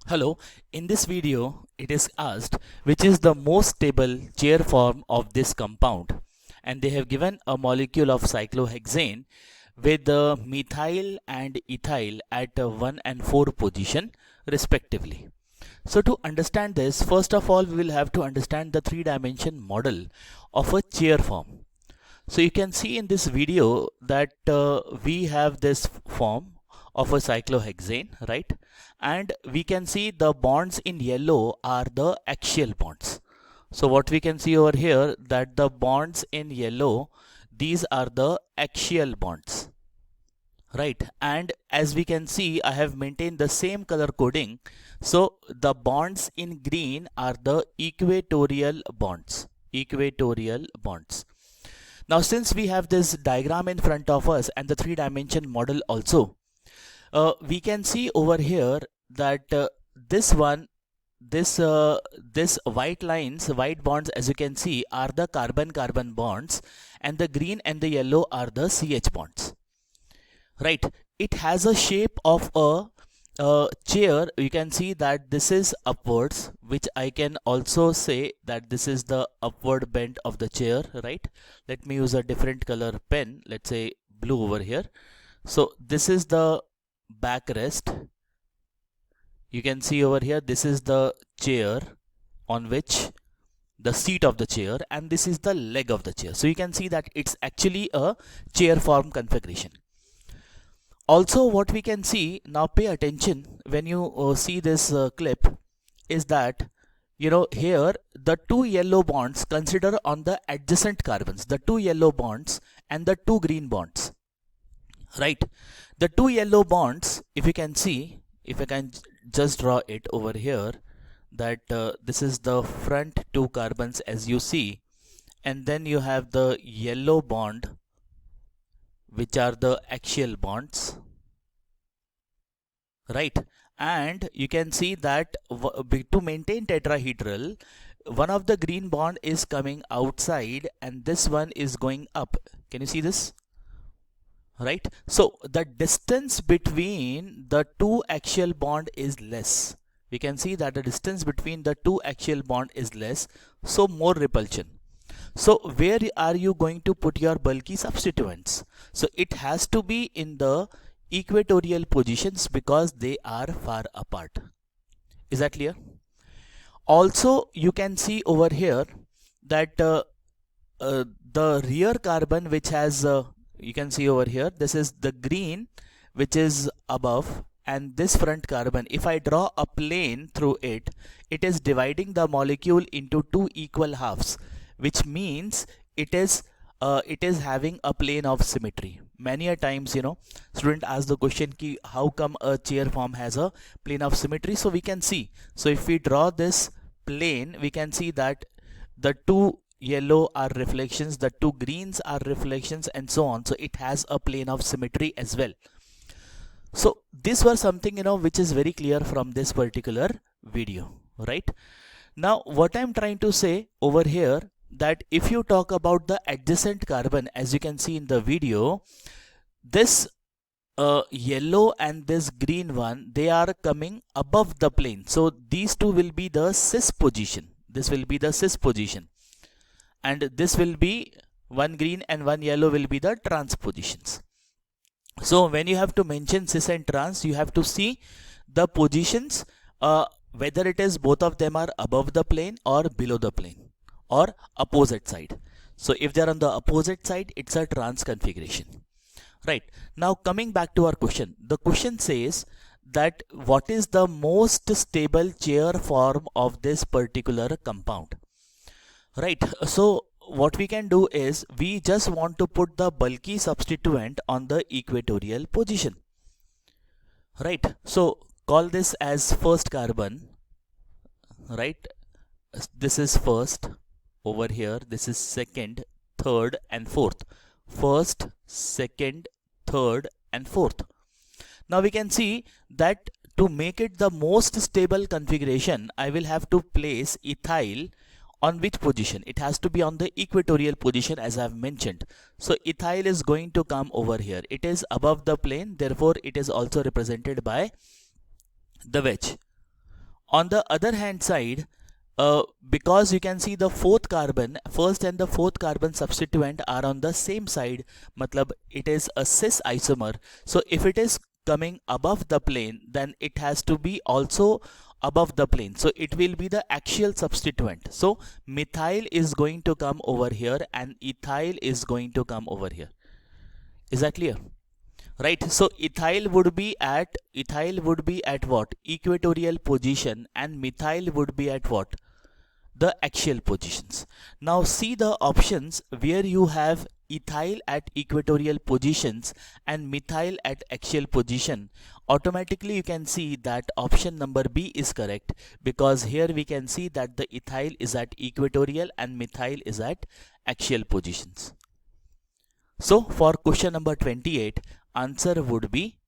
Hello, in this video it is asked which is the most stable chair form of this compound, and they have given a molecule of cyclohexane with the methyl and ethyl at 1 and 4 position respectively. So to understand this, first of all we will have to understand the three-dimension model of a chair form. So you can see in this video that we have this form of a cyclohexane, right? And we can see the bonds in yellow are the axial bonds. So what we can see over here, that the bonds in yellow, these are the axial bonds, right? And as we can see, I have maintained the same color coding. So the bonds in green are the equatorial bonds. Now since we have this diagram in front of us and the three-dimension model also, we can see over here that this white bonds, as you can see, are the carbon-carbon bonds, and the green and the yellow are the CH bonds, right? It has a shape of a chair. You can see that this is upwards, which I can also say that this is the upward bend of the chair, right? Let me use a different color pen, let's say blue over here. So this is the backrest. You can see over here, this is the chair on which the seat of the chair, and this is the leg of the chair. So you can see that it's actually a chair form configuration. Also, what we can see now, pay attention when you see this clip, is that here the two yellow bonds, consider on the adjacent carbons, the two yellow bonds and the two green bonds, right? The two yellow bonds, if you can see, if I can just draw it over here, that this is the front two carbons as you see, and then you have the yellow bond, which are the axial bonds, right? And you can see that to maintain tetrahedral, one of the green bond is coming outside and this one is going up. Can you see this? Right? So the distance between the two axial bond is less. We can see that the distance between the two axial bond is less, so more repulsion. So where are you going to put your bulky substituents? So it has to be in the equatorial positions because they are far apart. Is that clear? Also, you can see over here that the rear carbon, which has you can see over here, this is the green which is above, and this front carbon, if I draw a plane through it, it is dividing the molecule into two equal halves, which means it is having a plane of symmetry. Many a times, student ask the question ki how come a chair form has a plane of symmetry. So we can see, so if we draw this plane, we can see that the two yellow are reflections, the two greens are reflections, and so on. So it has a plane of symmetry as well. So this was something which is very clear from this particular video, right? Now what I'm trying to say over here, that if you talk about the adjacent carbon, as you can see in the video, this yellow and this green one, they are coming above the plane. So these two will be the cis position. This will be the cis position, and this will be one green and one yellow will be the trans positions. So when you have to mention cis and trans, you have to see the positions, whether it is both of them are above the plane or below the plane or opposite side. So if they are on the opposite side, it's a trans configuration, right? Now coming back to our question, the question says that what is the most stable chair form of this particular compound, right? So what we can do is, we just want to put the bulky substituent on the equatorial position, right? So call this as first carbon, right? This is first over here, this is second, third and fourth. First, second, third and fourth. Now we can see that to make it the most stable configuration, I will have to place ethyl on which position? It has to be on the equatorial position, as I have mentioned. So ethyl is going to come over here. It is above the plane, therefore it is also represented by the wedge, On the other hand side, because you can see the fourth carbon, first and the fourth carbon substituent are on the same side, matlab it is a cis isomer. So if it is coming above the plane, then it has to be also above the plane. So it will be the axial substituent. So methyl is going to come over here and ethyl is going to come over here. Is that clear? Right, so ethyl would be at what? Equatorial position, and methyl would be at what? The axial positions. Now see the options where you have ethyl at equatorial positions and methyl at axial position. Automatically you can see that option number B is correct, because here we can see that the ethyl is at equatorial and methyl is at axial positions. So for question number 28, answer would be